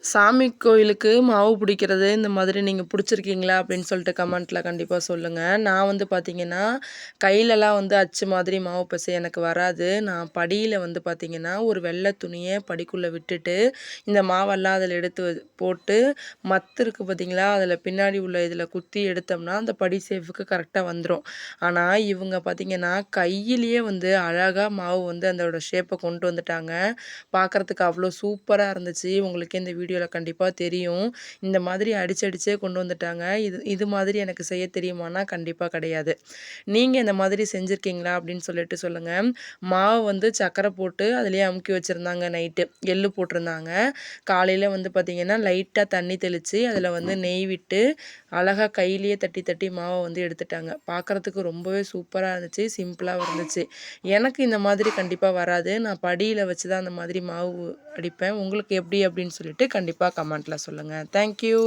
சாமி கோயிலுக்கு மாவு பிடிக்கிறது இந்த மாதிரி நீங்கள் பிடிச்சிருக்கீங்களா அப்படின்னு சொல்லிட்டு கமெண்ட்டில் கண்டிப்பாக சொல்லுங்கள். நான் வந்து பார்த்திங்கன்னா கையிலலாம் வந்து அச்சு மாதிரி மாவு பிசைய எனக்கு வராது. நான் படியில் வந்து பார்த்திங்கன்னா ஒரு வெள்ளை துணியை படிக்குள்ளே விட்டுட்டு இந்த மாவெல்லாம் அதில் எடுத்து போட்டு மத்து இருக்குது பார்த்திங்களா, அதில் பின்னாடி உள்ள இதில் குத்தி எடுத்தோம்னா அந்த படி சேஃபுக்கு கரெக்டாக வந்துடும். ஆனால் இவங்க பார்த்திங்கன்னா கையிலேயே வந்து அழகாக மாவு வந்து அதோட ஷேப்பை கொண்டு வந்துட்டாங்க. பார்க்குறதுக்கு அவ்வளோ சூப்பராக இருந்துச்சு. உங்களுக்கு இந்த வீடியோவில் கண்டிப்பாக தெரியும். இந்த மாதிரி அடிச்சடிச்சே கொண்டு வந்துட்டாங்க. இது இது மாதிரி எனக்கு செய்ய தெரியுமானா கண்டிப்பாக கிடையாது. நீங்கள் இந்த மாதிரி செஞ்சுருக்கீங்களா அப்படின்னு சொல்லிட்டு சொல்லுங்கள். மாவு வந்து சர்க்கரை போட்டு அதிலேயே அமுக்கி வச்சுருந்தாங்க நைட்டு. எள்ளு போட்டிருந்தாங்க. காலையில் வந்து பார்த்திங்கன்னா லைட்டாக தண்ணி தெளித்து அதில் வந்து நெய் விட்டு அழகாக கையிலேயே தட்டி தட்டி மாவை வந்து எடுத்துட்டாங்க. பார்க்குறதுக்கு ரொம்பவே சூப்பராக இருந்துச்சு. சிம்பிளாகவும் இருந்துச்சு. எனக்கு இந்த மாதிரி கண்டிப்பாக வராது. நான் படியில் வச்சு தான் அந்த மாதிரி மாவு அடிப்பேன். உங்களுக்கு எப்படி அப்படின்னு சொல்லிட்டு கண்டிப்பாக கமெண்ட்டில் சொல்லுங்கள். தேங்க்யூ.